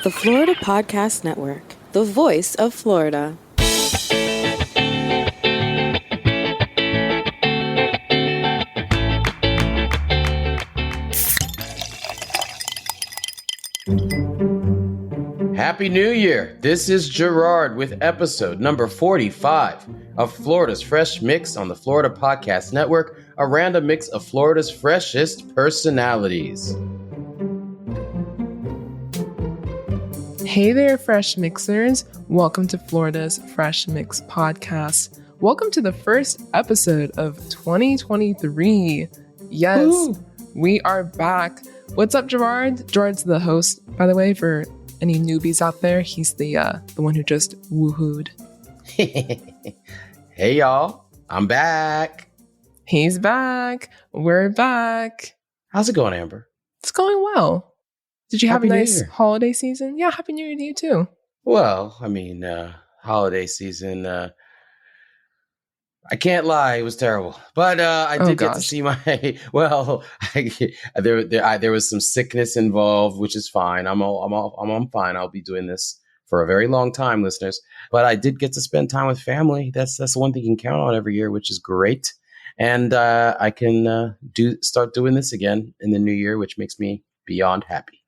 The Florida Podcast Network, the voice of Florida. Happy New Year! This is Gerard with episode number 45 of Florida's Fresh Mix on the Florida Podcast Network, a random mix of Florida's freshest personalities. Hey there, Fresh Mixers. Welcome to Florida's Fresh Mix podcast. Welcome to the first episode of 2023. Yes, Woo. We are back. What's up, Gerard? Gerard's the host, by the way, for any newbies out there. He's the one who just woohooed. Hey, y'all. I'm back. He's back. We're back. How's it going, Amber? It's going well. Did you have Happy a nice New Year. holiday season? Yeah, Happy New Year to you too. Well, I mean, holiday season, I can't lie, it was terrible. But I did get to see my, there was some sickness involved, which is fine. I'm fine. I'll be doing this for a very long time, listeners. But I did get to spend time with family. That's the one thing you can count on every year, which is great. And I can start doing this again in the new year, which makes me beyond happy.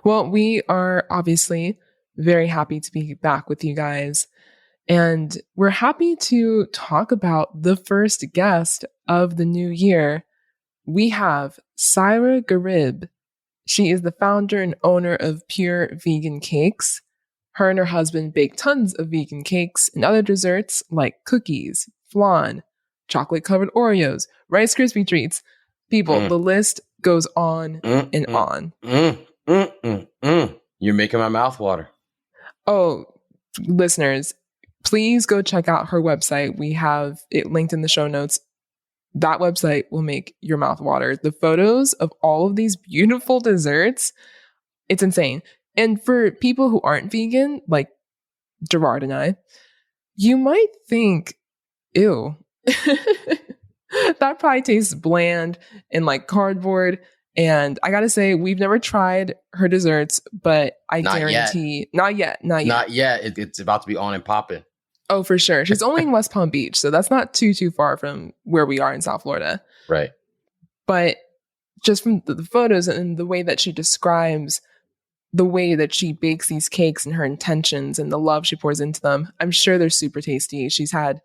Well, we are obviously very happy to be back with you guys. And we're happy to talk about the first guest of the new year. We have Sira Garib. She is the founder and owner of Pure Vegan Cakes. Her and her husband bake tons of vegan cakes and other desserts like cookies, flan, chocolate-covered Oreos, Rice Krispie treats. People, the list goes on and on. You're making my mouth water. Oh, listeners, please go check out her website. We have it linked in the show notes. That website will make your mouth water. The photos of all of these beautiful desserts, it's insane. And for people who aren't vegan, like Gerard and I, you might think, ew, that probably tastes bland and like cardboard. And I gotta say, we've never tried her desserts, but I guarantee, not yet. It's about to be on and popping. Oh, for sure. She's only in West Palm Beach, so that's not too far from where we are in South Florida. Right. But just from the photos and the way that she describes the way that she bakes these cakes and her intentions and the love she pours into them, I'm sure they're super tasty. She's had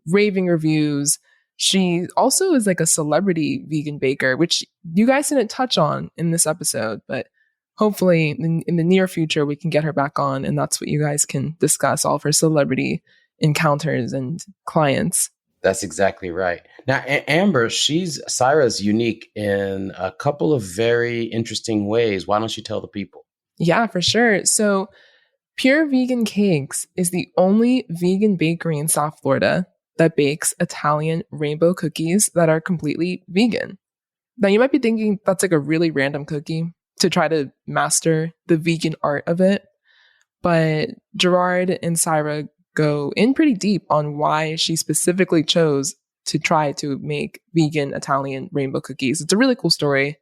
raving reviews. She also is like a celebrity vegan baker, which you guys didn't touch on in this episode, but hopefully in the near future, we can get her back on, and that's what you guys can discuss, all of her celebrity encounters and clients. That's exactly right. Now, Amber, Sira's unique in a couple of very interesting ways. Why don't you tell the people? Yeah, for sure. So Pure Vegan Cakes is the only vegan bakery in South Florida that bakes Italian rainbow cookies that are completely vegan. Now, you might be thinking that's like a really random cookie to try to master the vegan art of it. But Gerard and Sira go in pretty deep on why she specifically chose to try to make vegan Italian rainbow cookies. It's a really cool story.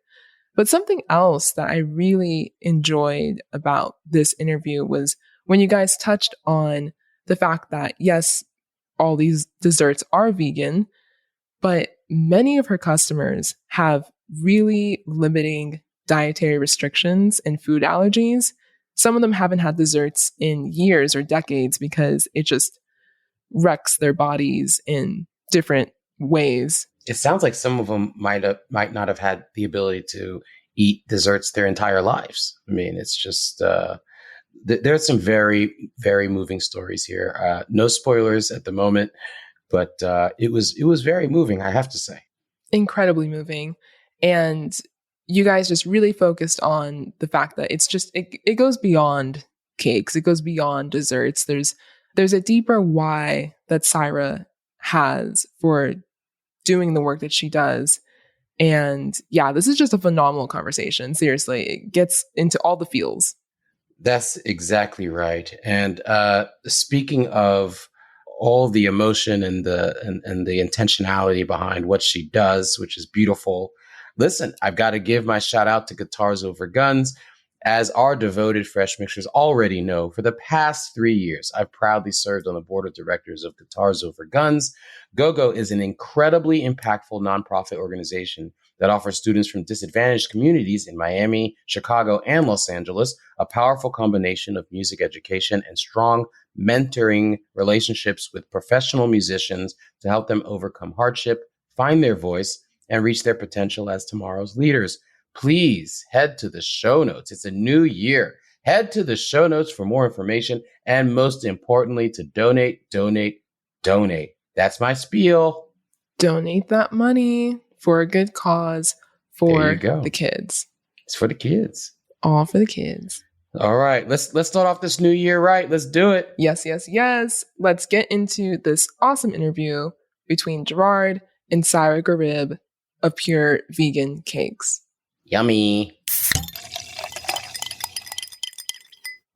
But something else that I really enjoyed about this interview was when you guys touched on the fact that, yes, all these desserts are vegan, but many of her customers have really limiting dietary restrictions and food allergies. Some of them haven't had desserts in years or decades because it just wrecks their bodies in different ways. It sounds like some of them might not have had the ability to eat desserts their entire lives. I mean, it's just there's some very, very moving stories here. No spoilers at the moment, but it was very moving, I have to say. Incredibly moving. And you guys just really focused on the fact that it's just, it goes beyond cakes. It goes beyond desserts. There's a deeper why that Sira has for doing the work that she does. And yeah, this is just a phenomenal conversation. Seriously, it gets into all the feels. That's exactly right. And speaking of all the emotion and the intentionality behind what she does, which is beautiful. Listen, I've got to give my shout out to Guitars Over Guns. As our devoted Fresh Mixers already know, for the past 3 years, I've proudly served on the board of directors of Guitars Over Guns. GoGo is an incredibly impactful nonprofit organization that offers students from disadvantaged communities in Miami, Chicago, and Los Angeles a powerful combination of music education and strong mentoring relationships with professional musicians to help them overcome hardship, find their voice, and reach their potential as tomorrow's leaders. Please head to the show notes. It's a new year. Head to the show notes for more information and, most importantly, to donate, donate, donate. That's my spiel. Donate that money for a good cause There you for go. the kids. It's for the kids. All for the kids. All right, let's start off this new year right. Let's do it. Yes, yes, yes. Let's get into this awesome interview between Gerard and Sira Garib of Pure Vegan Cakes. Yummy.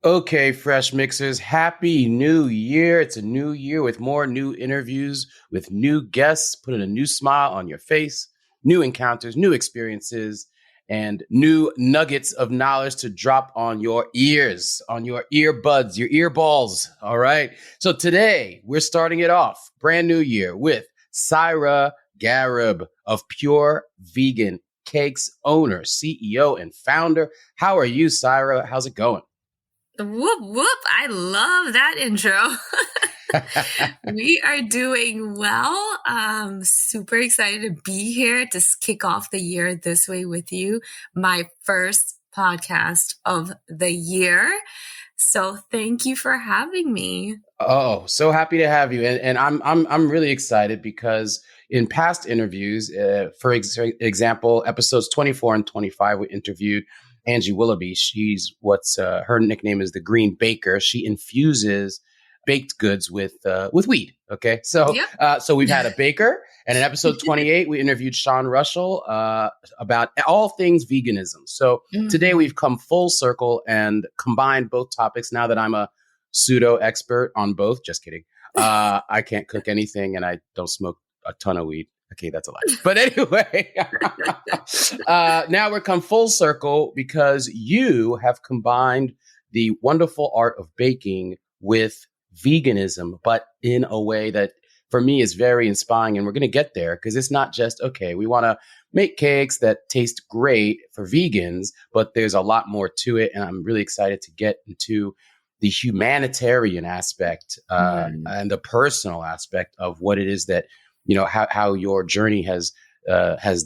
Okay, Fresh Mixers, happy new year. It's a new year with more new interviews, with new guests, putting a new smile on your face, new encounters, new experiences, and new nuggets of knowledge to drop on your ears, on your earbuds, your earballs. All right. So today we're starting it off, brand new year, with Sira Garib of Pure Vegan Cakes, owner, CEO, and founder. How are you, Sira? How's it going? Whoop, whoop. I love that intro. We are doing well. Super excited to be here to kick off the year this way with you. My first podcast of the year. So thank you for having me. Oh, so happy to have you. And I'm really excited because in past interviews, for example, episodes 24 and 25, we interviewed Angie Willoughby. She's her nickname is the Green Baker. She infuses baked goods with weed. Okay. So, Yep. So we've had a baker, and in episode 28, we interviewed Sean Russell, about all things veganism. So today we've come full circle and combined both topics. Now that I'm a pseudo expert on both, just kidding. I can't cook anything and I don't smoke a ton of weed. Okay, that's a lie. But anyway, now we're come full circle because you have combined the wonderful art of baking with veganism, but in a way that for me is very inspiring. And we're going to get there because it's not just, okay, we want to make cakes that taste great for vegans, but there's a lot more to it. And I'm really excited to get into the humanitarian aspect and the personal aspect of what it is that, you know, how your journey has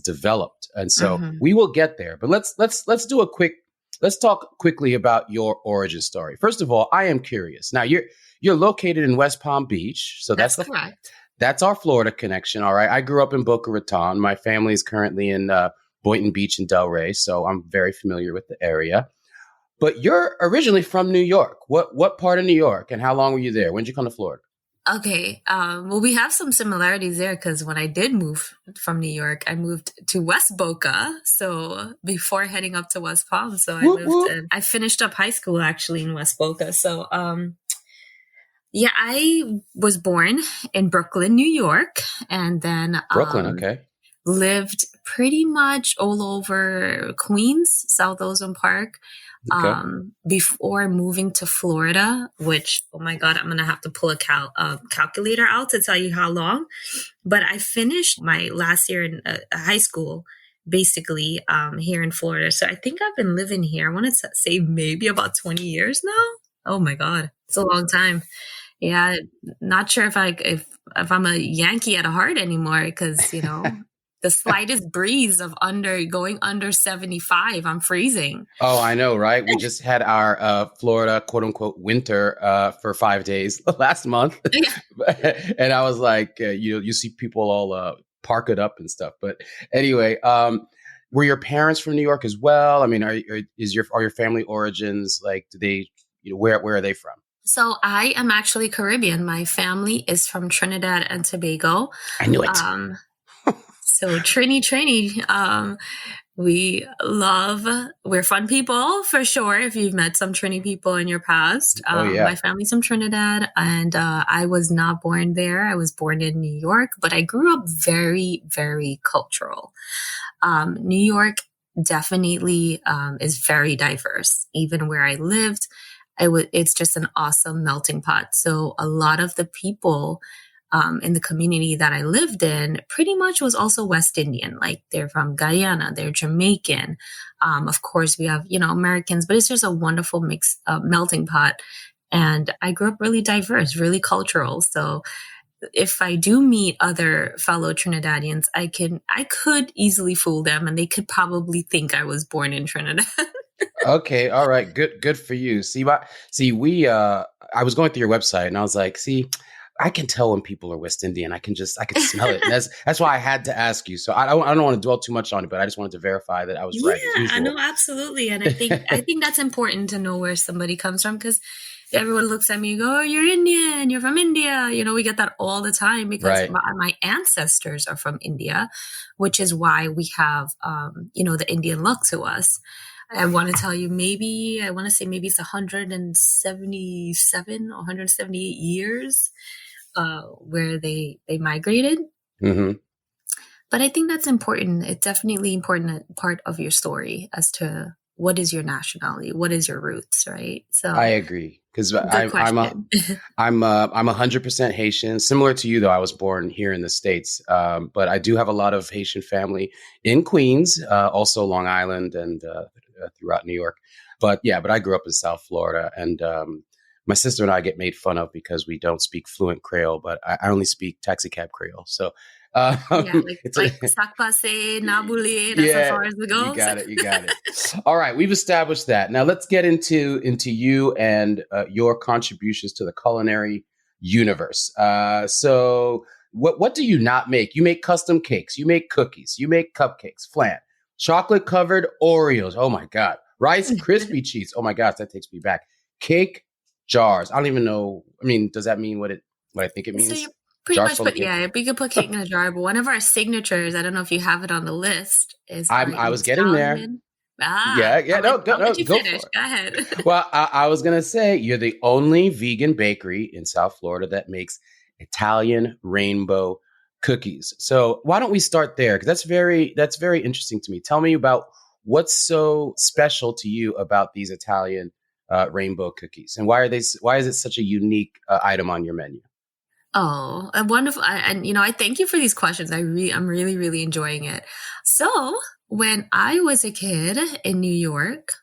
developed. And so we will get there, but let's talk quickly about your origin story. First of all, I am curious. Now you're located in West Palm Beach. So that's correct. That's our Florida connection. All right. I grew up in Boca Raton. My family is currently in Boynton Beach and Delray. So I'm very familiar with the area. But you're originally from New York. What part of New York and how long were you there? When did you come to Florida? Okay. Well, we have some similarities there because when I did move from New York, I moved to West Boca. So before heading up to West Palm, so I finished up high school actually in West Boca. So, yeah, I was born in Brooklyn, New York, and then Brooklyn, okay. Lived pretty much all over Queens, South Ozone Park. Okay. Before moving to Florida, which, oh my God, I'm going to have to pull a calculator out to tell you how long. But I finished my last year in high school, basically, here in Florida. So I think I've been living here, I want to say maybe about 20 years now. Oh my God, it's a long time. Yeah, not sure if I'm a Yankee at heart anymore because, you know, the slightest breeze of going under 75, I'm freezing. Oh, I know, right? We just had our Florida quote unquote winter for 5 days last month. Yeah. And I was like, you see people all park it up and stuff. But anyway, were your parents from New York as well? I mean, are your family origins like, do they, where are they from? So I am actually Caribbean. My family is from Trinidad and Tobago. I knew it. So Trini, we're fun people for sure. If you've met some Trini people in your past, my family's from Trinidad and, I was not born there. I was born in New York, but I grew up very, very cultural. New York definitely is very diverse. Even where I lived, it's just an awesome melting pot. So a lot of the people in the community that I lived in pretty much was also West Indian. Like they're from Guyana, they're Jamaican. Of course, we have, Americans, but it's just a wonderful mix, melting pot. And I grew up really diverse, really cultural. So if I do meet other fellow Trinidadians, I could easily fool them and they could probably think I was born in Trinidad. Okay, all right, good for you. I was going through your website and I was like, see, I can tell when people are West Indian. I can smell it. And that's why I had to ask you. So I don't want to dwell too much on it, but I just wanted to verify that I was right as usual. I know, absolutely. And I think that's important to know where somebody comes from, because everyone looks at me and go, oh, you're Indian, you're from India. We get that all the time because my ancestors are from India, which is why we have, the Indian look to us. I want to tell you, maybe it's 177 or 178 years where they migrated. Mm-hmm. But I think that's important. It's definitely important part of your story as to what is your nationality, what is your roots, right? So I agree, because I'm 100% Haitian. Similar to you, though, I was born here in the States, but I do have a lot of Haitian family in Queens, also Long Island, and throughout New York. But I grew up in South Florida, and my sister and I get made fun of because we don't speak fluent Creole, but I only speak taxicab Creole. So like sac passe, nabule, that's as far as it goes. You got it. All right, we've established that. Now let's get into you and your contributions to the culinary universe. So what do you not make? You make custom cakes, you make cookies, you make cupcakes, flan, chocolate covered Oreos. Oh my God. Rice Krispie treats. Oh my gosh, that takes me back. Cake jars. I don't even know. I mean, does that mean what I think it means? So you pretty much we could put cake in a jar, but one of our signatures, I don't know if you have it on the list, is I was getting there. Go for it. Go ahead. Well, I was going to say, you're the only vegan bakery in South Florida that makes Italian rainbow cookies. So why don't we start there? Because that's very interesting to me. Tell me about what's so special to you about these Italian rainbow cookies, and why is it such a unique item on your menu? Oh, wonderful. I thank you for these questions. I'm really, really enjoying it. So when I was a kid in New York,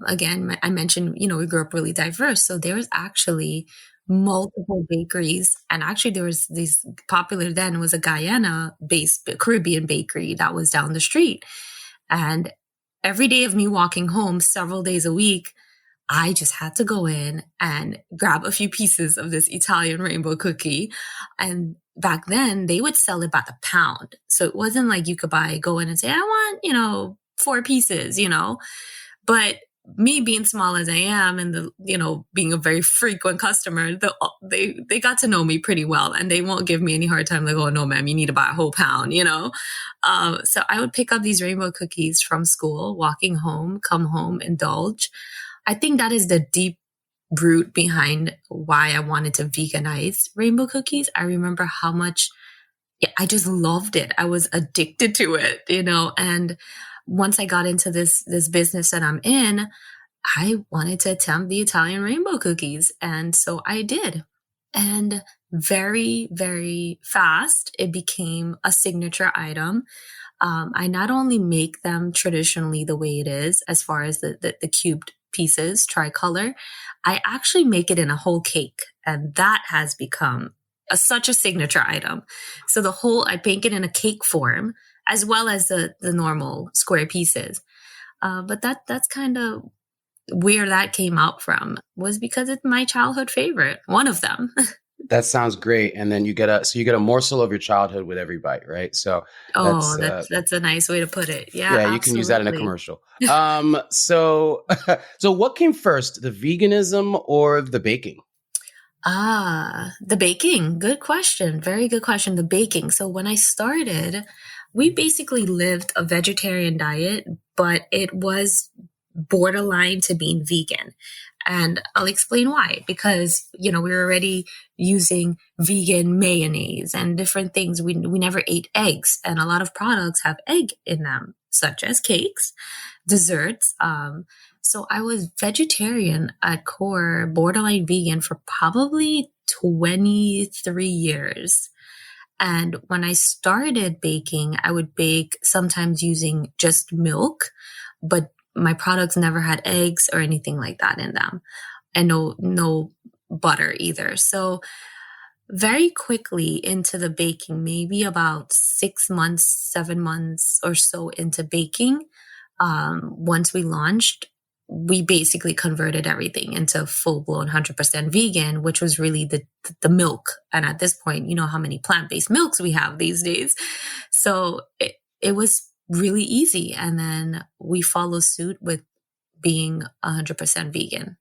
again, I mentioned, we grew up really diverse. So there was actually multiple bakeries. And actually there was this popular then was a Guyana-based Caribbean bakery that was down the street. And every day of me walking home, several days a week, I just had to go in and grab a few pieces of this Italian rainbow cookie. And back then they would sell it by the pound. So it wasn't like you could go in and say, I want, 4 pieces, but me being small as I am and being a very frequent customer, they got to know me pretty well, and they won't give me any hard time. Like, oh no, ma'am, you need to buy a whole pound, So I would pick up these rainbow cookies from school, walking home, come home, indulge. I think that is the deep root behind why I wanted to veganize rainbow cookies. I remember how much I just loved it. I was addicted to it, and once I got into this business that I'm in, I wanted to attempt the Italian rainbow cookies. And so I did. And very, very fast, it became a signature item. I not only make them traditionally the way it is, as far as the cubed pieces, tricolor, I actually make it in a whole cake. And that has become such a signature item. So I bake it in a cake form, as well as the normal square pieces. But that's kind of where that came out from, was because it's my childhood favorite, one of them. That sounds great. And then you get a morsel of your childhood with every bite, right? So that's a nice way to put it. Yeah, absolutely. You can use that in a commercial. So what came first, the veganism or the baking? The baking. Good question. Very good question. The baking. So when I started, we basically lived a vegetarian diet, but it was borderline to being vegan. And I'll explain why. Because, we were already using vegan mayonnaise and different things. We never ate eggs, and a lot of products have egg in them. such as cakes, desserts. So I was vegetarian at core, borderline vegan for probably 23 years. And when I started baking, I would bake sometimes using just milk, but my products never had eggs or anything like that in them, and no butter either. So very quickly into the baking, maybe about 6 months, 7 months or so into baking, once we launched, we basically converted everything into full-blown 100% vegan, which was really the milk. And at this point, you know how many plant-based milks we have these days. So it was really easy. And then we follow suit with being 100% vegan.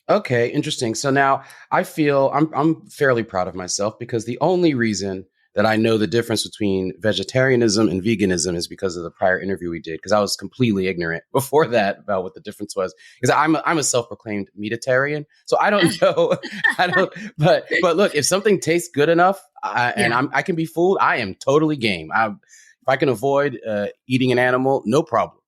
Okay, interesting. So now I feel I'm fairly proud of myself because the only reason that I know the difference between vegetarianism and veganism is because of the prior interview we did, because I was completely ignorant before that about what the difference was. Because I'm a self-proclaimed meatitarian, so I don't know. But look, if something tastes good enough and I can be fooled, I am totally game. If I can avoid eating an animal, no problem.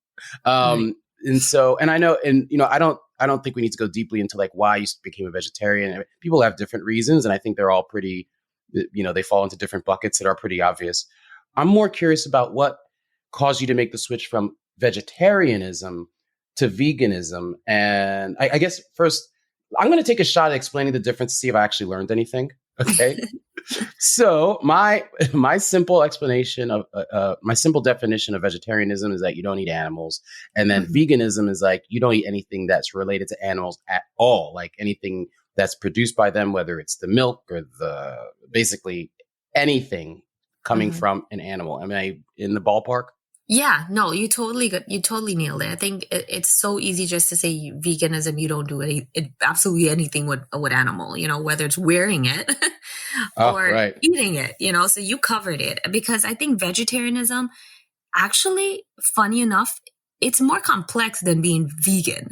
And so, and I know, and I don't think we need to go deeply into like why you became a vegetarian. People have different reasons, and I think they're all pretty, they fall into different buckets that are pretty obvious. I'm more curious about what caused you to make the switch from vegetarianism to veganism. And I guess first, I'm going to take a shot at explaining the difference to see if I actually learned anything. Okay. So my simple explanation of my simple definition of vegetarianism is that you don't eat animals, and then veganism is like you don't eat anything that's related to animals at all, like anything that's produced by them, whether it's the milk or basically anything coming from an animal. Am I in the ballpark? Yeah, no, you totally nailed it. I think it's so easy just to say veganism. You don't do absolutely anything with animal, whether it's wearing it or eating it, so you covered it. Because I think vegetarianism, actually, funny enough, it's more complex than being vegan.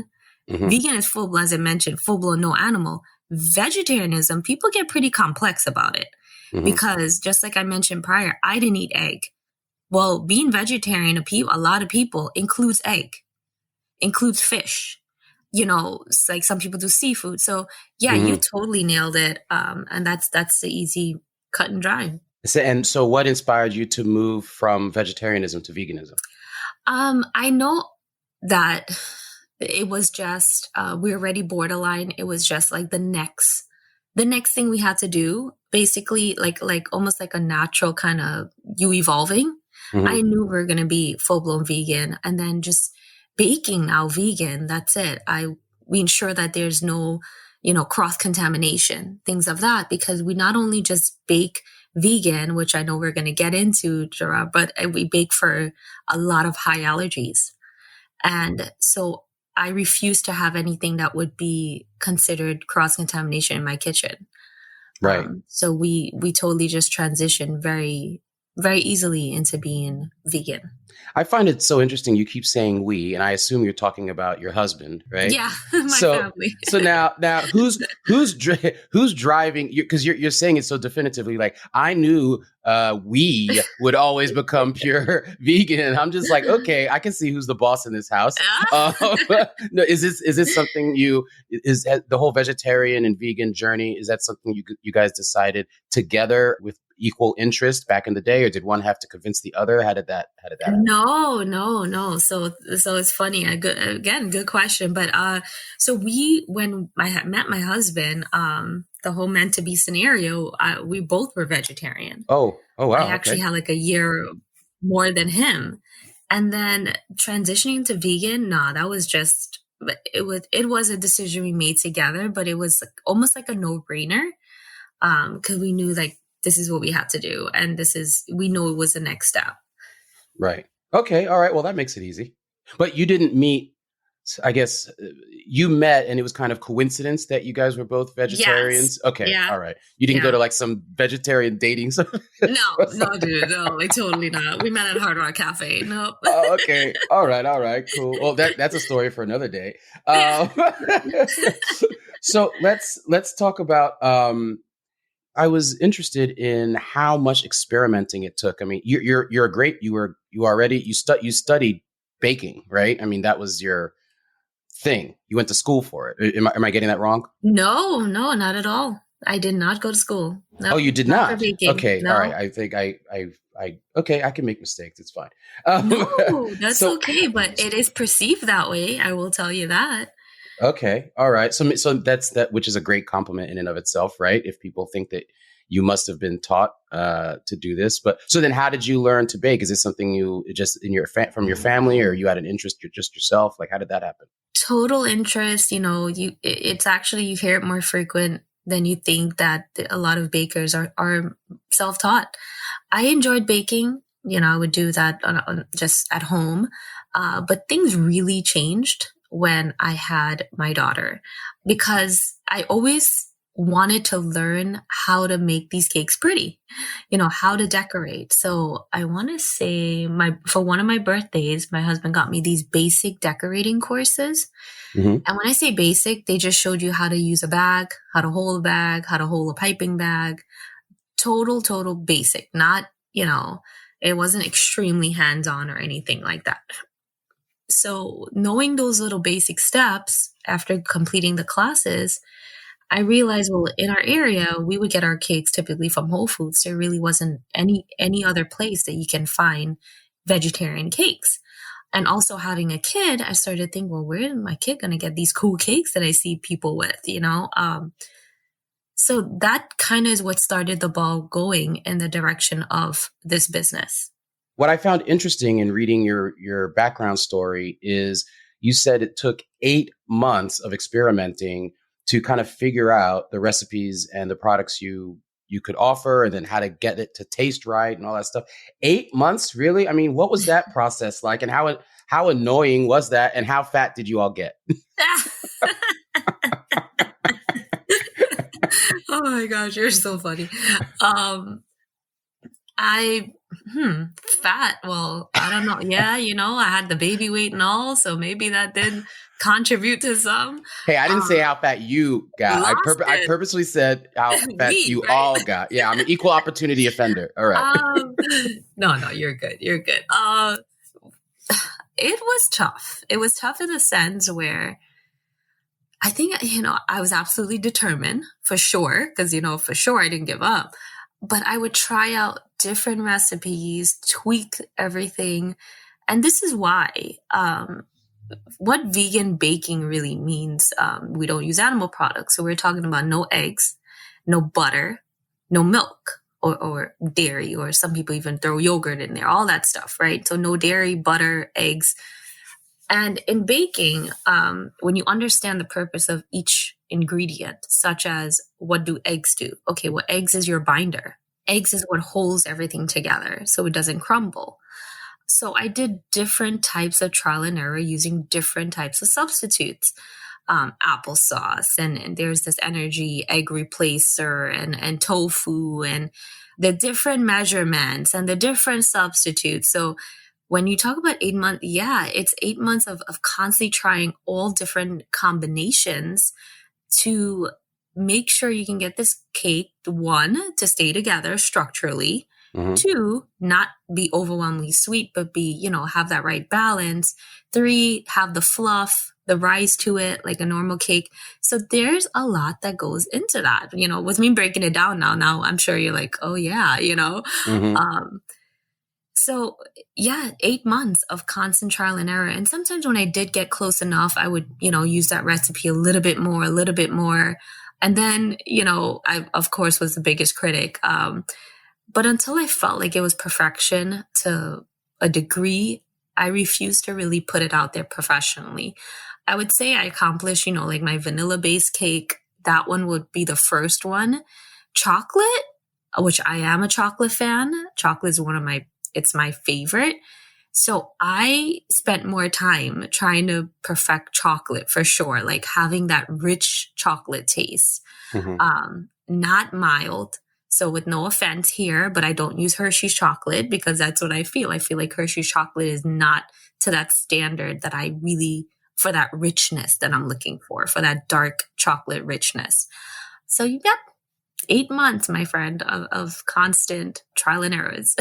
Vegan is full-blown, as I mentioned, full-blown, no animal. Vegetarianism, people get pretty complex about it because just like I mentioned prior, I didn't eat egg. Well, being vegetarian, a lot of people includes egg, includes fish. It's like some people do seafood. So yeah, you totally nailed it. And that's the easy cut and dry. So what inspired you to move from vegetarianism to veganism? I know that it was just, we were already borderline. It was just like the next thing we had to do, basically like almost like a natural kind of you evolving. I knew we were going to be full-blown vegan, and then just baking now vegan. That's it. We ensure that there's no, cross-contamination, things of that, because we not only just bake vegan, which I know we're going to get into, Gerard, but we bake for a lot of high allergies. And so I refuse to have anything that would be considered cross-contamination in my kitchen. Right. So we totally just transitioned very, very easily into being vegan. I find it so interesting. You keep saying we, and I assume you're talking about your husband, right? Yeah, my family. So now, who's driving? Because you're saying it so definitively. Like I knew we would always become pure vegan, and I'm just like, okay, I can see who's the boss in this house. No, is this something is the whole vegetarian and vegan journey? Is that something you guys decided together with equal interest back in the day, or did one have to convince the other? How did that happen? No. So it's funny. Good question. But so when I met my husband, the whole meant to be scenario, we both were vegetarian. Oh wow. I actually had like a year more than him, and then transitioning to vegan. That was just it was a decision we made together, but it was almost like a no-brainer because we knew like this is what we had to do, and we know it was the next step. Right. Okay. All right. Well, that makes it easy. But you didn't meet, I guess you met and it was kind of coincidence that you guys were both vegetarians. Yes. Okay. Yeah. All right. You didn't go to like some vegetarian dating. No, dude. No, like totally not. We met at Hard Rock Cafe. Nope. Oh, okay. All right. Cool. Well, that's a story for another day. So let's talk about, I was interested in how much experimenting it took. I mean, you studied baking, right? I mean, that was your thing. You went to school for it. Am I getting that wrong? No, not at all. I did not go to school. No, Oh, you did not for not. baking. Okay. All right. No. I think okay. I can make mistakes. It's fine. No, that's So, okay, but it is perceived that way. I will tell you that. okay. All right. So that's that, which is a great compliment in and of itself, right? If people think that you must have been taught to do this, but so then how did you learn to bake? Is this something you just in your from your family, or you had an interest just yourself? Like, how did that happen? Total interest, it's actually, you hear it more frequent than you think, that a lot of bakers are self-taught. I enjoyed baking. I would do that just at home. But things really changed when I had my daughter, because I always wanted to learn how to make these cakes pretty, how to decorate. So I want to say for one of my birthdays, my husband got me these basic decorating courses. Mm-hmm. And when I say basic, they just showed you how to use a bag, how to hold a bag, how to hold a piping bag. Total basic, not, it wasn't extremely hands-on or anything like that. So knowing those little basic steps after completing the classes, I realized, well, in our area, we would get our cakes typically from Whole Foods. There really wasn't any other place that you can find vegetarian cakes. And also having a kid, I started to think, well, where is my kid going to get these cool cakes that I see people with, So that kind of is what started the ball going in the direction of this business. What I found interesting in reading your background story is you said it took 8 months of experimenting to kind of figure out the recipes and the products you could offer, and then how to get it to taste right and all that stuff. 8 months, really? I mean, what was that process like, and how annoying was that, and how fat did you all get? Oh my gosh, you're so funny. Fat. Well, I don't know. Yeah, I had the baby weight and all, so maybe that did contribute to some. Hey, I didn't say how fat you got. I It. purposely said how fat you right? all got. Yeah, I'm an equal opportunity offender. All right. No, you're good. You're good. It was tough. It was tough in the sense where I think, I was absolutely determined for sure, because, for sure I didn't give up. But I would try out different recipes, tweak everything. And this is why what vegan baking really means. We don't use animal products. So we're talking about no eggs, no butter, no milk or dairy, or some people even throw yogurt in there, all that stuff, right? So no dairy, butter, eggs. And in baking, when you understand the purpose of each ingredient, such as what do eggs do? Okay, well, eggs is your binder. Eggs is what holds everything together so it doesn't crumble. So I did different types of trial and error using different types of substitutes. Applesauce, and there's this energy egg replacer and tofu, and the different measurements and the different substitutes. So when you talk about 8 months, yeah, it's 8 months of constantly trying all different combinations to make sure you can get this cake, 1, to stay together structurally, Mm-hmm. 2, not be overwhelmingly sweet, but be, have that right balance, 3, have the fluff, the rise to it like a normal cake. So there's a lot that goes into that, with me breaking it down now I'm sure you're like, oh yeah, Mm-hmm. So yeah, 8 months of constant trial and error. And sometimes when I did get close enough, I would, use that recipe a little bit more. And then, I, of course, was the biggest critic. But until I felt like it was perfection to a degree, I refused to really put it out there professionally. I would say I accomplished, like my vanilla-based cake. That one would be the first one. Chocolate, which I am a chocolate fan. Chocolate is it's my favorite. So I spent more time trying to perfect chocolate for sure, like having that rich chocolate taste, Mm-hmm. not mild. So with no offense here, but I don't use Hershey's chocolate because that's what I feel. I feel like Hershey's chocolate is not to that standard that I really, for that richness that I'm looking for that dark chocolate richness. So yep, 8 months, my friend, of constant trial and errors.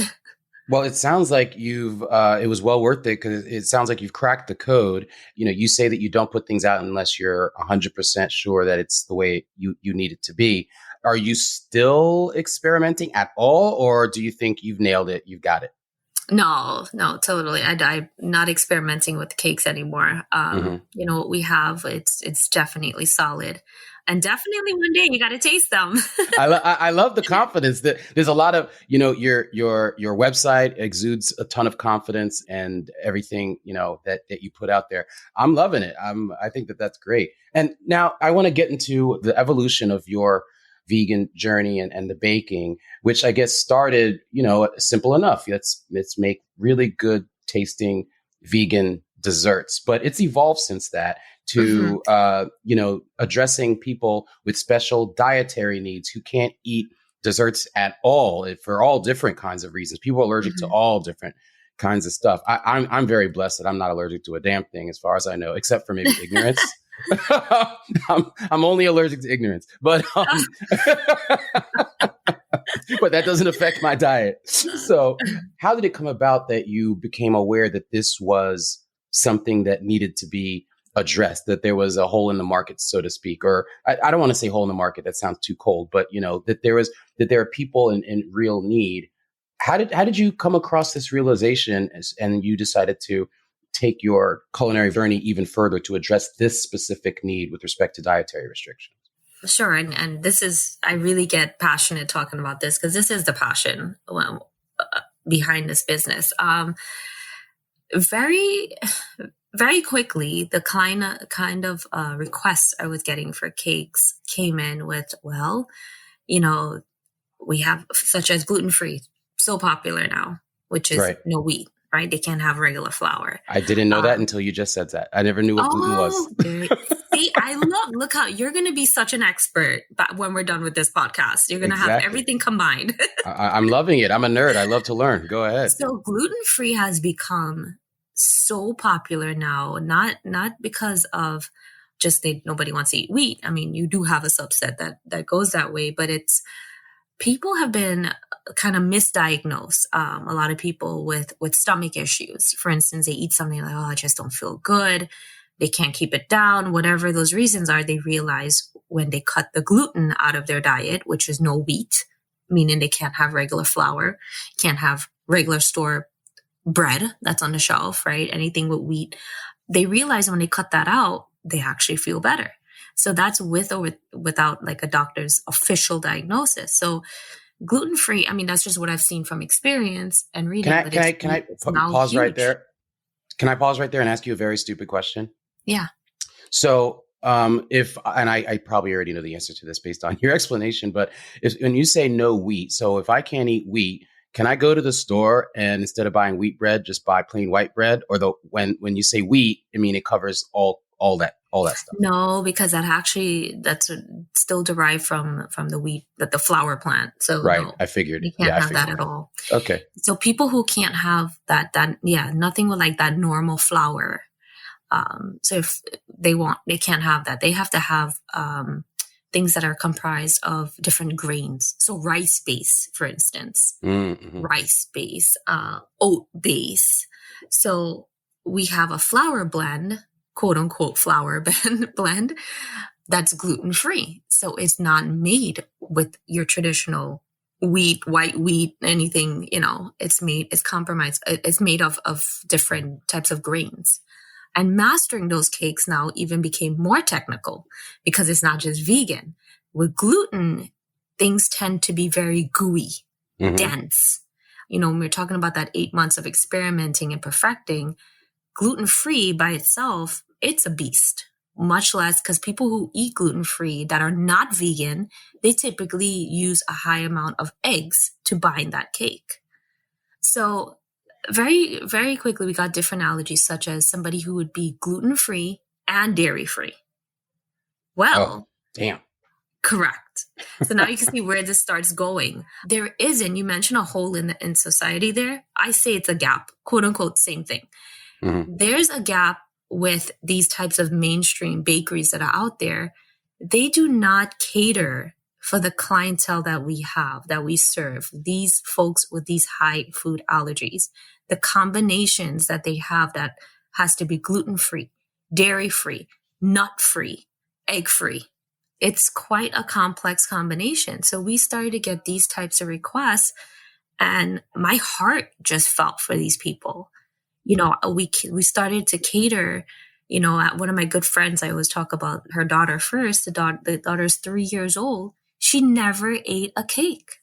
Well, it sounds like it was well worth it because it sounds like you've cracked the code. You say that you don't put things out unless you're 100% sure that it's the way you need it to be. Are you still experimenting at all, or do you think you've nailed it? You've got it? No, totally. I'm not experimenting with cakes anymore. What we have, it's definitely solid. And definitely one day you got to taste them. I love the confidence that there's a lot of, your website exudes a ton of confidence and everything, that you put out there. I'm loving it. I think that that's great. And now I want to get into the evolution of your vegan journey and the baking, which I guess started, simple enough. Let's make really good tasting vegan desserts, but it's evolved since that to, addressing people with special dietary needs who can't eat desserts at all for all different kinds of reasons. People are allergic to all different kinds of stuff. I'm very blessed that I'm not allergic to a damn thing as far as I know, except for maybe ignorance. I'm only allergic to ignorance, but but that doesn't affect my diet. So how did it come about that you became aware that this was something that needed to be addressed, that there was a hole in the market, so to speak? Or I don't want to say hole in the market, that sounds too cold, but that there are people in real need. How did you come across this realization and you decided to take your culinary journey even further to address this specific need with respect to dietary restrictions? Sure. And this is, I really get passionate talking about this because this is the passion behind this business. Very, very quickly, the kind of requests I was getting for cakes came in with, we have such as gluten-free, so popular now, which is no wheat. Right? They can't have regular flour. I didn't know that until you just said that. I never knew what gluten was. See, look how you're going to be such an expert when we're done with this podcast. You're going to have everything combined. I'm loving it. I'm a nerd. I love to learn. Go ahead. So gluten-free has become so popular now, not because of just nobody wants to eat wheat. I mean, you do have a subset that goes that way, but it's people have been kind of misdiagnosed. A lot of people with stomach issues, for instance, they eat something like, I just don't feel good. They can't keep it down. Whatever those reasons are, they realize when they cut the gluten out of their diet, which is no wheat, meaning they can't have regular flour, can't have regular store bread that's on the shelf, right? Anything with wheat. They realize when they cut that out, they actually feel better. So that's with or without like a doctor's official diagnosis. So gluten-free, I mean, that's just what I've seen from experience and reading. Can I pause right there? Can I pause right there and ask you a very stupid question? Yeah. So I probably already know the answer to this based on your explanation, but when you say no wheat, so if I can't eat wheat, can I go to the store and instead of buying wheat bread, just buy plain white bread? Or when you say wheat, I mean, it covers all that stuff. No, because that's still derived from the wheat, the flour plant. So right, no, I figured you can't have that at all. Okay. So people who can't have that nothing with like that normal flour. So if they can't have that. They have to have things that are comprised of different grains. So rice base, for instance, rice base, oat base. So we have a flour blend, quote unquote flour blend that's gluten free. So it's not made with your traditional wheat, white wheat, anything, it's made of different types of grains. And mastering those cakes now even became more technical because it's not just vegan. With gluten, things tend to be very gooey, dense. When we're talking about that 8 months of experimenting and perfecting, gluten-free by itself, it's a beast. Much less because people who eat gluten-free that are not vegan, they typically use a high amount of eggs to bind that cake. So very, very quickly, we got different allergies, such as somebody who would be gluten-free and dairy-free. Well, damn. Correct. So now you can see where this starts going. There isn't, you mentioned a hole in society there. I say it's a gap, quote unquote, same thing. There's a gap with these types of mainstream bakeries that are out there. They do not cater for the clientele that we have, that we serve, these folks with these high food allergies, the combinations that they have that has to be gluten-free, dairy-free, nut-free, egg-free. It's quite a complex combination. So we started to get these types of requests, and my heart just felt for these people. You know, we started to cater. You know, one of my good friends, I always talk about her daughter first. The daughter's 3 years old. She never ate a cake.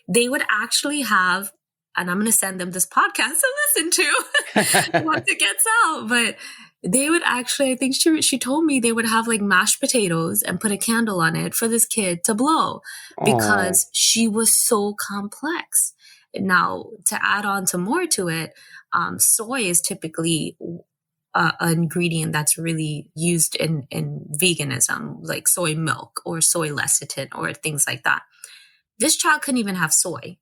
They would actually have, and I'm going to send them this podcast to listen to once it gets out. But they would actually, I think she told me they would have like mashed potatoes and put a candle on it for this kid to blow because she was so complex. Now, to add on to more to it, soy is typically an ingredient that's really used in veganism, like soy milk or soy lecithin or things like that. This child couldn't even have soy.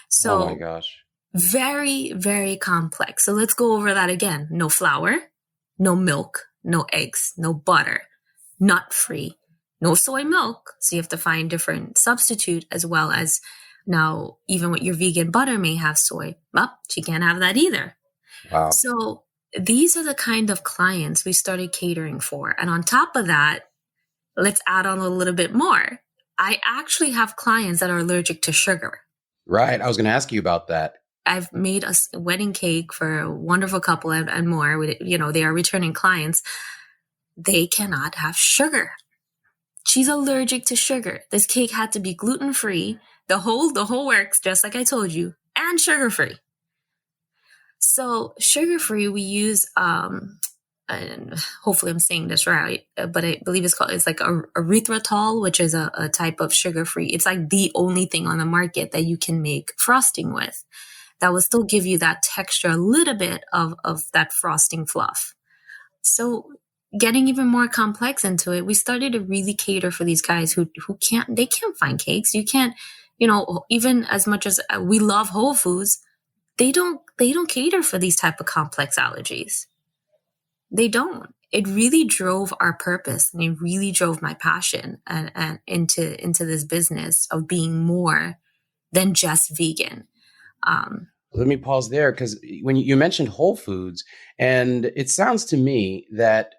So, oh my gosh. Very, very complex. So let's go over that again. No flour, no milk, no eggs, no butter, nut-free, no soy milk. So you have to find different substitute, as well as now even with your vegan butter may have soy. Well, she can't have that either. Wow. So these are the kind of clients we started catering for. And on top of that, let's add on a little bit more. I actually have clients that are allergic to sugar. Right. I was going to ask you about that. I've made a wedding cake for a wonderful couple and more. You know, they are returning clients. They cannot have sugar. She's allergic to sugar. This cake had to be gluten-free, the whole works, just like I told you, and sugar-free. So sugar-free, we use, and hopefully I'm saying this right, but I believe it's like erythritol, which is a type of sugar-free. It's like the only thing on the market that you can make frosting with that will still give you that texture, a little bit of that frosting fluff. So getting even more complex into it, we started to really cater for these guys who can't find cakes. You can't, you know, even as much as we love Whole Foods, they don't cater for these type of complex allergies. They don't. It really drove our purpose, and it really drove my passion and into this business of being more than just vegan. Let me pause there, because when you mentioned Whole Foods, and it sounds to me that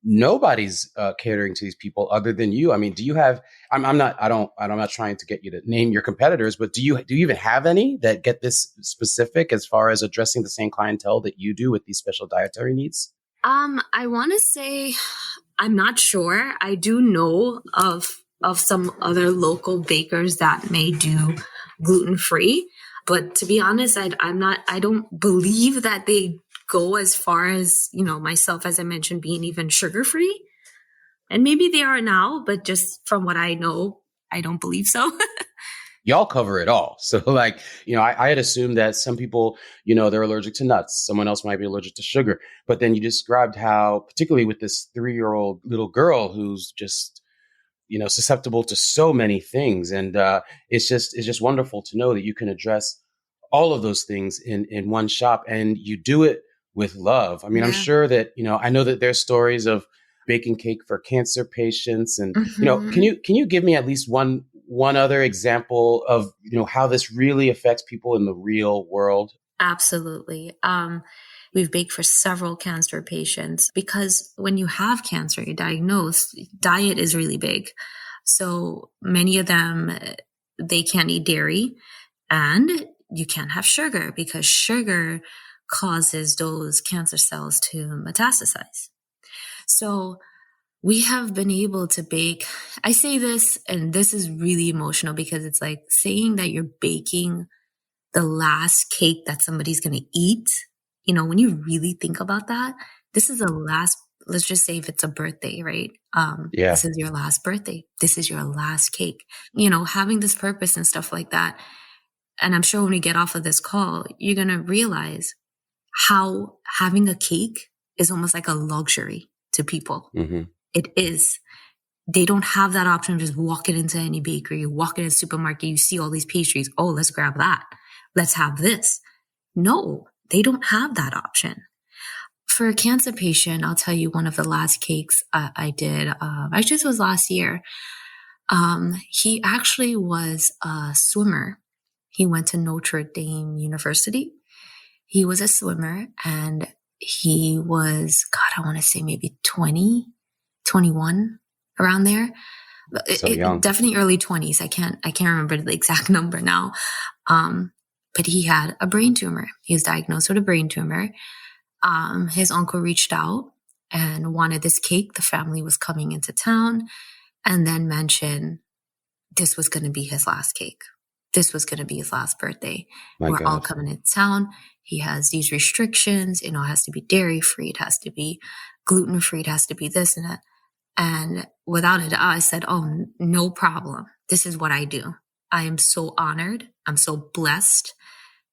nobody's catering to these people other than you. I mean, do you have? I'm not trying to get you to name your competitors, but do you even have any that get this specific as far as addressing the same clientele that you do with these special dietary needs? I want to say I'm not sure. I do know of some other local bakers that may do gluten-free, but to be honest, I don't believe that they go as far as, you know, myself, as I mentioned, being even sugar-free. And maybe they are now, but just from what I know, I don't believe so. Y'all cover it all. So like, you know, I had assumed that some people, you know, they're allergic to nuts. Someone else might be allergic to sugar. But then you described how, particularly with this 3-year-old little girl who's just, you know, susceptible to so many things. And it's just wonderful to know that you can address all of those things in one shop, and you do it with love. I mean, yeah. I'm sure that, you know, I know that there's stories of baking cake for cancer patients, and, you know, can you give me at least one other example of, you know, how this really affects people in the real world? Absolutely. We've baked for several cancer patients, because when you have cancer, you're diagnosed, diet is really big. So many of them, they can't eat dairy, and you can't have sugar, because sugar causes those cancer cells to metastasize. So we have been able to bake. I say this, and this is really emotional, because it's like saying that you're baking the last cake that somebody's going to eat. You know, when you really think about that, this is the last, let's just say if it's a birthday, right? Yeah. This is your last birthday. This is your last cake. You know, having this purpose and stuff like that. And I'm sure when we get off of this call, you're going to realize how having a cake is almost like a luxury to people. Mm-hmm. It is. They don't have that option of just walking into any bakery, you walk in a supermarket, you see all these pastries. Oh, let's grab that. Let's have this. No, they don't have that option. For a cancer patient, I'll tell you one of the last cakes I did. Actually, this was last year. He actually was a swimmer. He went to Notre Dame University. He was a swimmer, and he was, God, I want to say maybe 20, 21, around there. So young. Definitely early 20s. I can't remember the exact number now. But he had a brain tumor. He was diagnosed with a brain tumor. His uncle reached out and wanted this cake. The family was coming into town, and then mentioned this was going to be his last cake. This was going to be his last birthday. We're all coming into town. He has these restrictions. It has to be dairy free. It has to be gluten free. It has to be this and that. And without a doubt, I said, oh, no problem. This is what I do. I am so honored. I'm so blessed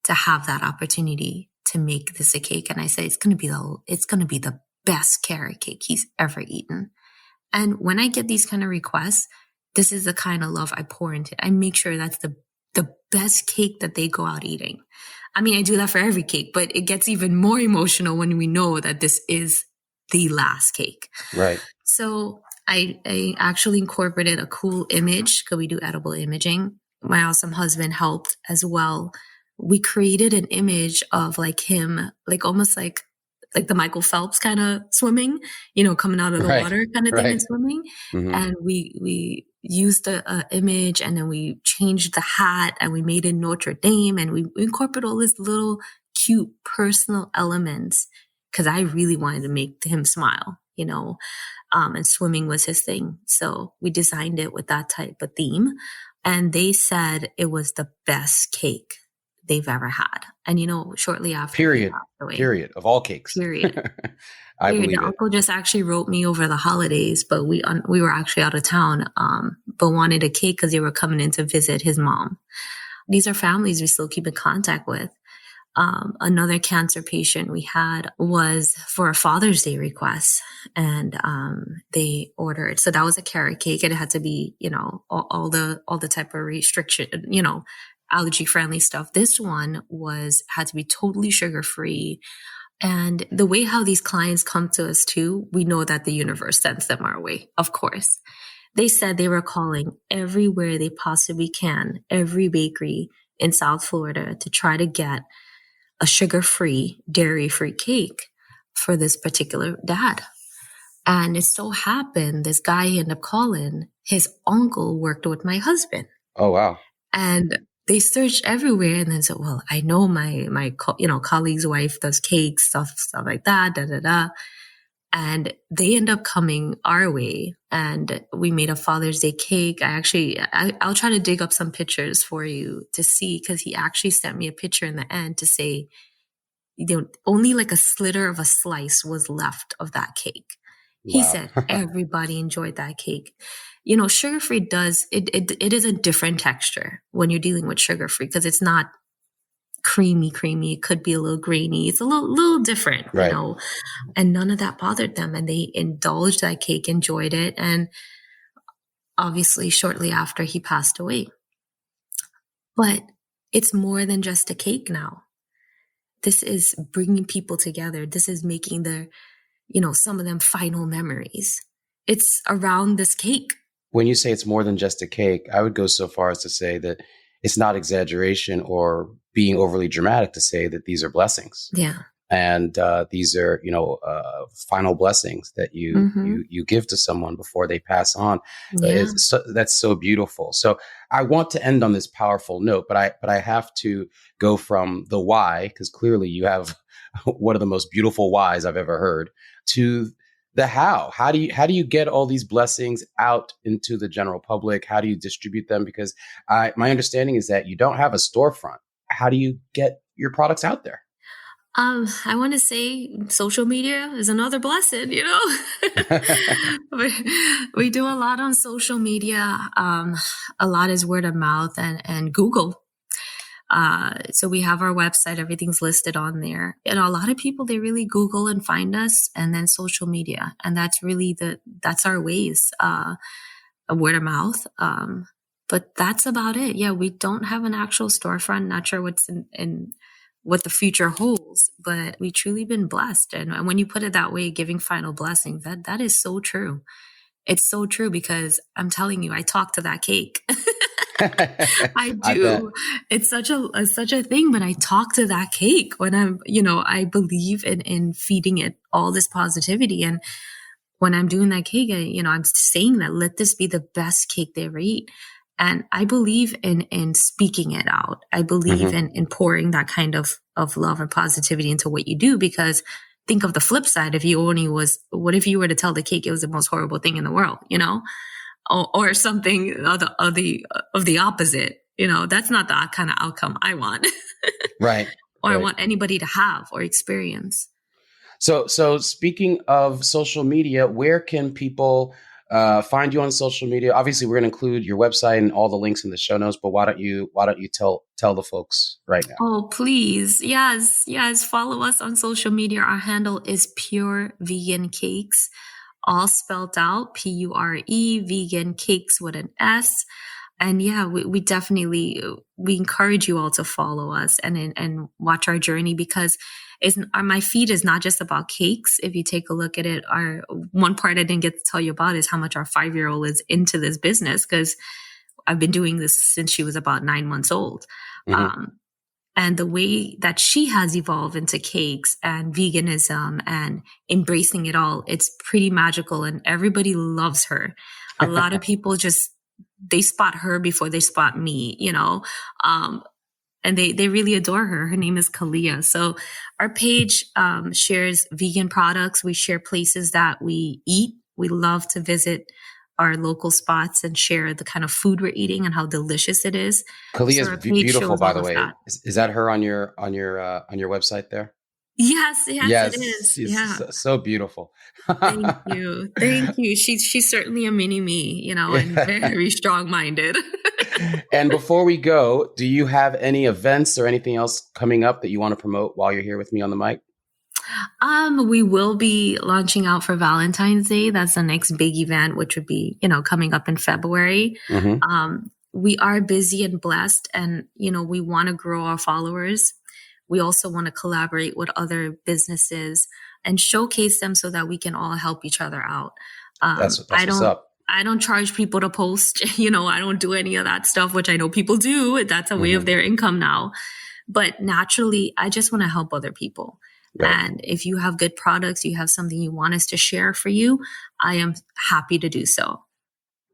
to have that opportunity to make this a cake. And I said, it's going to be the best carrot cake he's ever eaten. And when I get these kind of requests, this is the kind of love I pour into it. I make sure that's the best cake that they go out eating. I mean, I do that for every cake, but it gets even more emotional when we know that this is the last cake. Right. So I actually incorporated a cool image because we do edible imaging. My awesome husband helped as well. We created an image of like him, like almost like the Michael Phelps kind of swimming, coming out of the water kind of thing and swimming. Mm-hmm. And we used the image, and then we changed the hat, and we made it Notre Dame, and we incorporated all these little cute personal elements because I really wanted to make him smile, and swimming was his thing. So we designed it with that type of theme, and they said it was the best cake they've ever had. And, shortly after. Period of all cakes. Period. I believe it. Uncle just actually wrote me over the holidays, but we were actually out of town, but wanted a cake because they were coming in to visit his mom. These are families we still keep in contact with. Another cancer patient we had was for a Father's Day request, and they ordered. So that was a carrot cake, and it had to be, all the type of restriction, allergy friendly stuff. This one had to be totally sugar free. And the way how these clients come to us too, we know that the universe sends them our way, of course. They said they were calling everywhere they possibly can, every bakery in South Florida, to try to get a sugar-free, dairy-free cake for this particular dad. And it so happened, this guy he ended up calling, his uncle worked with my husband. Oh, wow. And they searched everywhere, and then said, well, I know my colleague's wife does cakes, stuff like that, And they end up coming our way, and we made a Father's Day cake. I'll try to dig up some pictures for you to see, because he actually sent me a picture in the end to say, only like a sliver of a slice was left of that cake. He said everybody enjoyed that cake. Sugar-free it is a different texture when you're dealing with sugar-free, because it's not creamy. It could be a little grainy. It's a little different, right. And none of that bothered them. And they indulged that cake, enjoyed it. And obviously shortly after, he passed away. But it's more than just a cake now. This is bringing people together. This is making their, some of them final memories. It's around this cake. When you say it's more than just a cake, I would go so far as to say that it's not exaggeration or being overly dramatic to say that these are blessings. Yeah. And these are, final blessings that you give to someone before they pass on. Yeah. That's so beautiful. So I want to end on this powerful note, but I have to go from the why, because clearly you have one of the most beautiful whys I've ever heard, to the how. How do you get all these blessings out into the general public? How do you distribute them? Because my understanding is that you don't have a storefront. How do you get your products out there? I want to say social media is another blessing, we do a lot on social media. A lot is word of mouth and Google. So we have our website, everything's listed on there. And a lot of people, they really Google and find us, and then social media. And that's really that's our ways, word of mouth. But that's about it. Yeah, we don't have an actual storefront. Not sure what's in what the future holds, but we've truly been blessed. And when you put it that way, giving final blessings, that is so true. It's so true because I'm telling you, I talk to that cake. I I bet. do. It's such a thing, but I talk to that cake when I'm, I believe in feeding it all this positivity. And when I'm doing that cake, I'm saying that let this be the best cake they ever eat. And I believe in speaking it out. I believe in pouring that kind of love and positivity into what you do, because think of the flip side. What if you were to tell the cake it was the most horrible thing in the world, or something of the opposite, that's not the kind of outcome I want. Right. Or right. I want anybody to have or experience. So speaking of social media, where can people find you on social media? Obviously, we're going to include your website and all the links in the show notes. But why don't you tell the folks right now? Oh, please, yes. Follow us on social media. Our handle is Pure Vegan Cakes, all spelled out, Pure Vegan Cakes with an S. And yeah, we definitely, we encourage you all to follow us and watch our journey, because my feed is not just about cakes. If you take a look at it, our one part I didn't get to tell you about is how much our 5-year-old is into this business, because I've been doing this since she was about 9 months old. And the way that she has evolved into cakes and veganism and embracing it all, it's pretty magical, and everybody loves her. A lot of people they spot her before they spot me, and they really adore her. Her name is Kalia. So our page shares vegan products. We share places that we eat. We love to visit our local spots and share the kind of food we're eating and how delicious it is. Kalia is beautiful, by the way. Is that her on your website there? Yes, it is. She's so beautiful. Thank you. She's certainly a mini me, and very strong-minded. And before we go, do you have any events or anything else coming up that you want to promote while you're here with me on the mic? We will be launching out for Valentine's Day. That's the next big event, which would be, coming up in February. We are busy and blessed, and, we want to grow our followers. We also want to collaborate with other businesses and showcase them so that we can all help each other out. That's what's up. I don't charge people to post, I don't do any of that stuff, which I know people do. That's a way of their income now. But naturally, I just want to help other people. Right. And if you have good products, you have something you want us to share for you, I am happy to do so.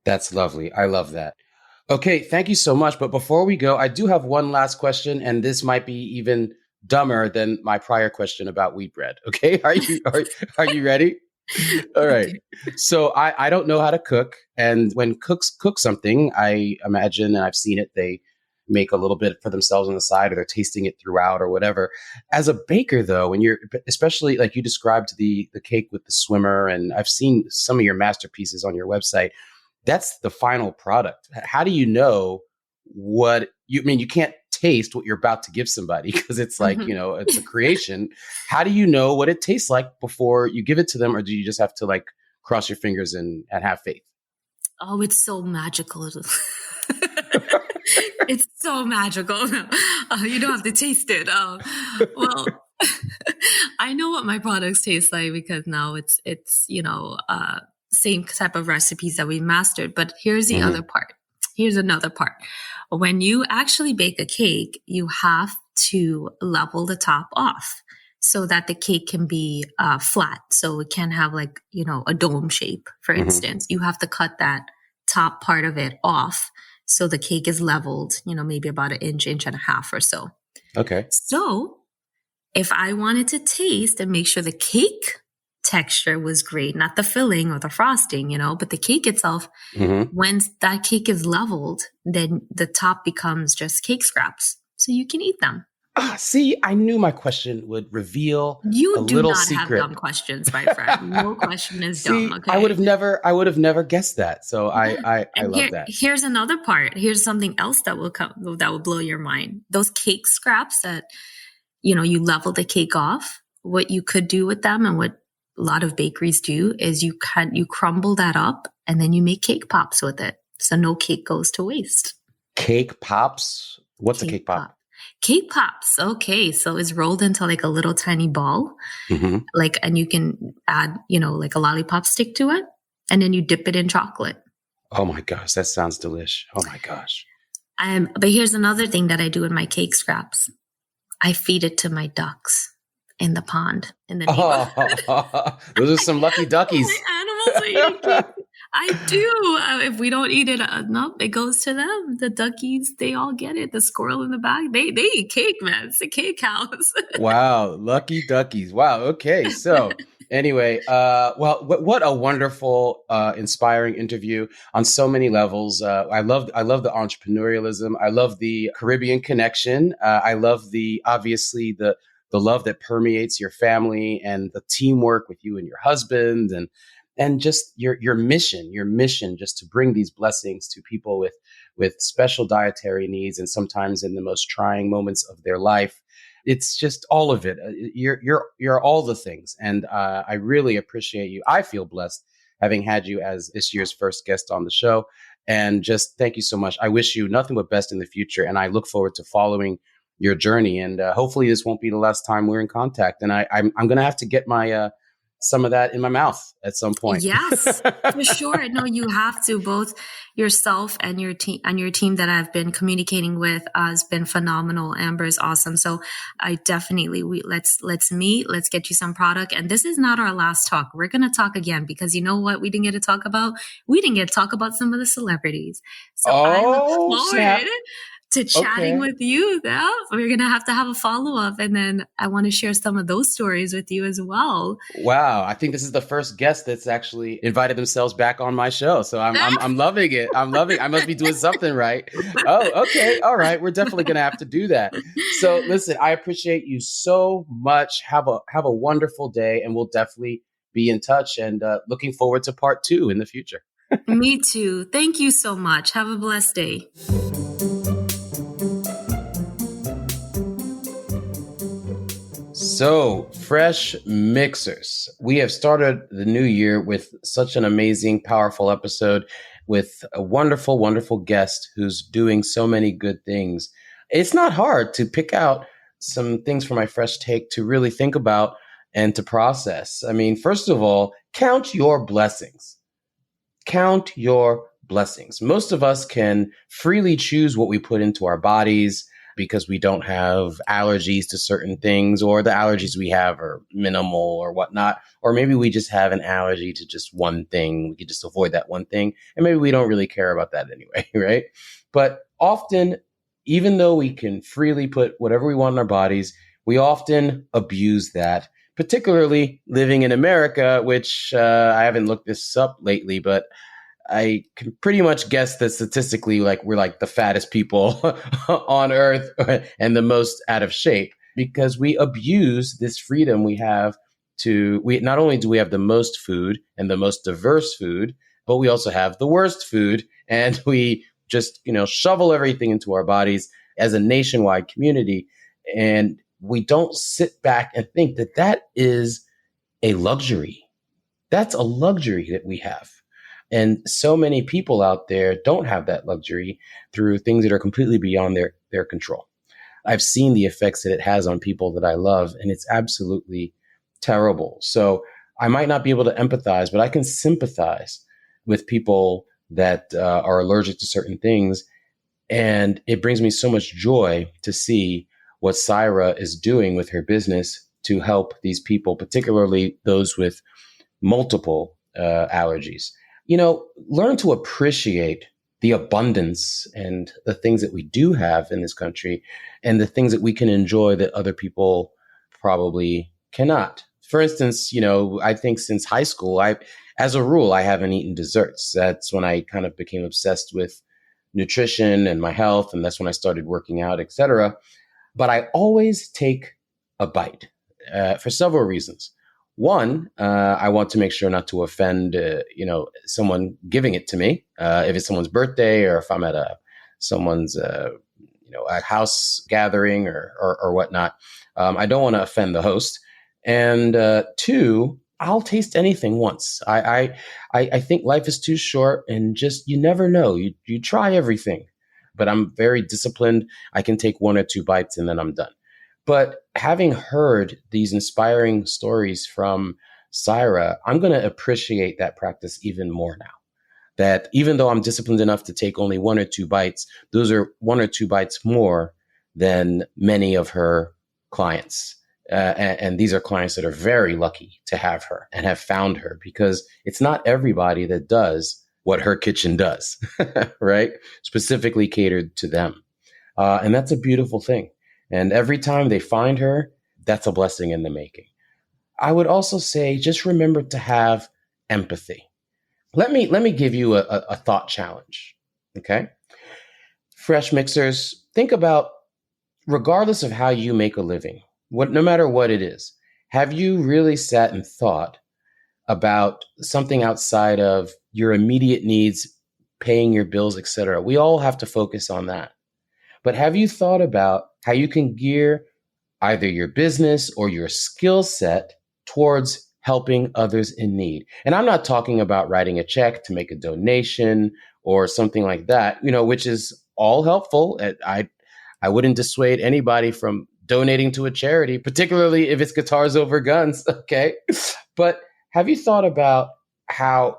That's lovely. I love that. Okay, thank you so much. But before we go, I do have one last question, and this might be even dumber than my prior question about wheat bread. Okay, are you ready? All right. Okay. So I don't know how to cook, and when cooks cook something, I imagine, and I've seen it, they make a little bit for themselves on the side, or they're tasting it throughout or whatever. As a baker, though, when you're, especially like you described the cake with the swimmer, and I've seen some of your masterpieces on your website, that's the final product. How do you know what you can't taste what you're about to give somebody, because it's like, it's a creation. How do you know what it tastes like before you give it to them? Or do you just have to like cross your fingers and have faith? Oh, it's so magical. It's so magical. You don't have to taste it. Well, I know what my products taste like, because now it's same type of recipes that we mastered. But here's the other part. Here's another part. When you actually bake a cake, you have to level the top off so that the cake can be flat. So it can have like, a dome shape, for instance. You have to cut that top part of it off so the cake is leveled, maybe about an inch and a half or so. Okay. So if I wanted to taste and make sure the cake texture was great, not the filling or the frosting, but the cake itself, when that cake is leveled, then the top becomes just cake scraps. So you can eat them. See, I knew my question would reveal you a do little not secret. Have dumb questions, my friend. No question is dumb. Okay? I would have never guessed that. So I love that. Here's another part. Here's something else that will blow your mind. Those cake scraps that, you level the cake off. What you could do with them, and what a lot of bakeries do, is you crumble that up and then you make cake pops with it. So no cake goes to waste. Cake pops? What's a cake pop? Cake pops. Okay. So it's rolled into like a little tiny ball, and you can add, like a lollipop stick to it. and then you dip it in chocolate. Oh my gosh, that sounds delish. Oh my gosh. But here's another thing that I do in my cake scraps. I feed it to my ducks in the pond in the neighborhood. Oh, those are some lucky duckies. My animals are eating cake. I do. If we don't eat it enough, it goes to them. The duckies, they all get it. The squirrel in the back, they eat cake, man. It's the cake house. Wow, lucky duckies. Wow. Okay. So anyway, well, what a wonderful, inspiring interview on so many levels. I love the entrepreneurialism. I love the Caribbean connection. I love obviously the love that permeates your family and the teamwork with you and your husband and just your mission just to bring these blessings to people with special dietary needs and sometimes in the most trying moments of their life. It's just all of it. You're all the things. And I really appreciate you. I feel blessed having had you as this year's first guest on the show. And just thank you so much. I wish you nothing but best in the future. And I look forward to following your journey. And hopefully this won't be the last time we're in contact. And I'm going to have to get my some of that in my mouth at some point. Yes, for sure. No, you have to. Both yourself and your team that I've been communicating with has been phenomenal. Amber is awesome. So I definitely let's meet. Let's get you some product. And this is not our last talk. We're gonna talk again because you know what we didn't get to talk about? We didn't get to talk about some of the celebrities. So I look forward to chatting with you. Yeah, we're going to have a follow-up. And then I want to share some of those stories with you as well. Wow. I think this is the first guest that's actually invited themselves back on my show. So I'm loving it. I must be doing something right. Oh, okay. All right. We're definitely going to have to do that. So listen, I appreciate you so much. Have a wonderful day, and we'll definitely be in touch and looking forward to part 2 in the future. Me too. Thank you so much. Have a blessed day. So, fresh mixers. We have started the new year with such an amazing, powerful episode with a wonderful, wonderful guest who's doing so many good things. It's not hard to pick out some things for my fresh take to really think about and to process. I mean, first of all, count your blessings. Count your blessings. Most of us can freely choose what we put into our bodies because we don't have allergies to certain things, or the allergies we have are minimal or whatnot. Or maybe we just have an allergy to just one thing. We could just avoid that one thing. And maybe we don't really care about that anyway, right? But often, even though we can freely put whatever we want in our bodies, we often abuse that, particularly living in America, which I haven't looked this up lately, but I can pretty much guess that statistically, we're like the fattest people on earth and the most out of shape because we abuse this freedom we have we not only do we have the most food and the most diverse food, but we also have the worst food, and we just, shovel everything into our bodies as a nationwide community. And we don't sit back and think that that is a luxury. That's a luxury that we have. And so many people out there don't have that luxury through things that are completely beyond their control. I've seen the effects that it has on people that I love, and it's absolutely terrible. So I might not be able to empathize, but I can sympathize with people that are allergic to certain things. And it brings me so much joy to see what Sira is doing with her business to help these people, particularly those with multiple allergies. Learn to appreciate the abundance and the things that we do have in this country and the things that we can enjoy that other people probably cannot. For instance, I think since high school, as a rule, I haven't eaten desserts. That's when I kind of became obsessed with nutrition and my health. And that's when I started working out, etc. But I always take a bite for several reasons. One, I want to make sure not to offend, someone giving it to me. If it's someone's birthday or if I'm at someone's, a house gathering or whatnot, I don't want to offend the host. And two, I'll taste anything once. I think life is too short, and just you never know. You try everything, but I'm very disciplined. I can take 1 or 2 bites and then I'm done. But having heard these inspiring stories from Sira, I'm going to appreciate that practice even more now. That even though I'm disciplined enough to take only 1 or 2 bites, those are 1 or 2 bites more than many of her clients. And these are clients that are very lucky to have her and have found her, because it's not everybody that does what her kitchen does, right? Specifically catered to them. And that's a beautiful thing. And every time they find her, that's a blessing in the making. I would also say, just remember to have empathy. Let me give you a thought challenge. Okay. Fresh mixers, think about, regardless of how you make a living, no matter what it is, have you really sat and thought about something outside of your immediate needs, paying your bills, etc.? We all have to focus on that. But have you thought about how you can gear either your business or your skill set towards helping others in need? And I'm not talking about writing a check to make a donation or something like that, which is all helpful. I wouldn't dissuade anybody from donating to a charity, particularly if it's Guitars Over Guns. Okay. But have you thought about how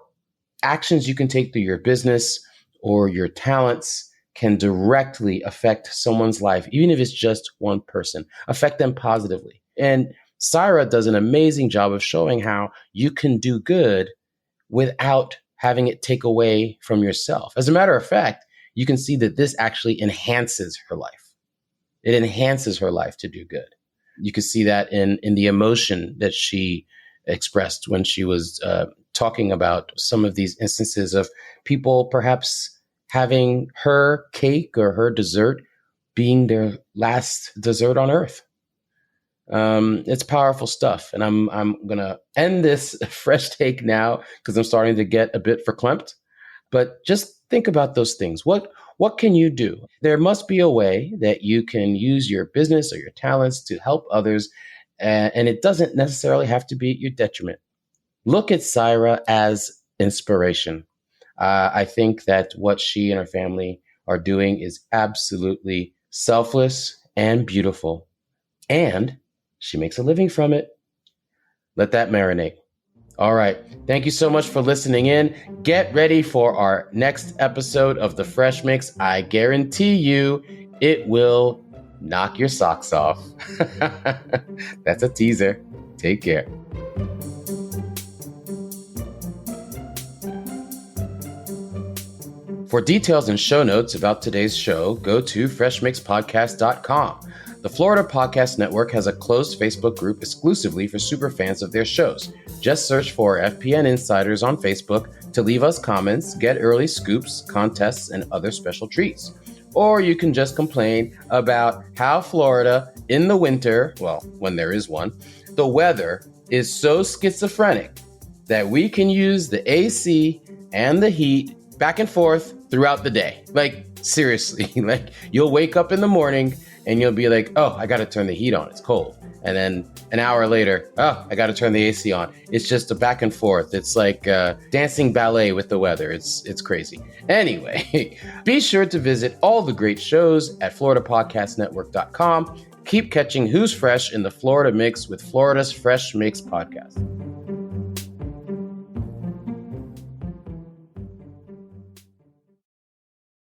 actions you can take through your business or your talents can directly affect someone's life, even if it's just one person, affect them positively? And Sira does an amazing job of showing how you can do good without having it take away from yourself. As a matter of fact, you can see that this actually enhances her life. It enhances her life to do good. You can see that in the emotion that she expressed when she was talking about some of these instances of people perhaps having her cake or her dessert being their last dessert on earth. It's powerful stuff. And I'm going to end this fresh take now because I'm starting to get a bit verklempt. But just think about those things. What can you do? There must be a way that you can use your business or your talents to help others. And it doesn't necessarily have to be at your detriment. Look at Sira as inspiration. I think that what she and her family are doing is absolutely selfless and beautiful. And she makes a living from it. Let that marinate. All right. Thank you so much for listening in. Get ready for our next episode of The Fresh Mix. I guarantee you it will knock your socks off. That's a teaser. Take care. For details and show notes about today's show, go to freshmixpodcast.com. The Florida Podcast Network has a closed Facebook group exclusively for superfans of their shows. Just search for FPN Insiders on Facebook to leave us comments, get early scoops, contests, and other special treats. Or you can just complain about how Florida in the winter, well, when there is one, the weather is so schizophrenic that we can use the AC and the heat back and forth throughout the day. Like, seriously, like you'll wake up in the morning and you'll be like, oh, I got to turn the heat on. It's cold. And then an hour later, oh, I got to turn the AC on. It's just a back and forth. It's like dancing ballet with the weather. It's crazy. Anyway, be sure to visit all the great shows at floridapodcastnetwork.com. Keep catching Who's Fresh in the Florida Mix with Florida's Fresh Mix podcast.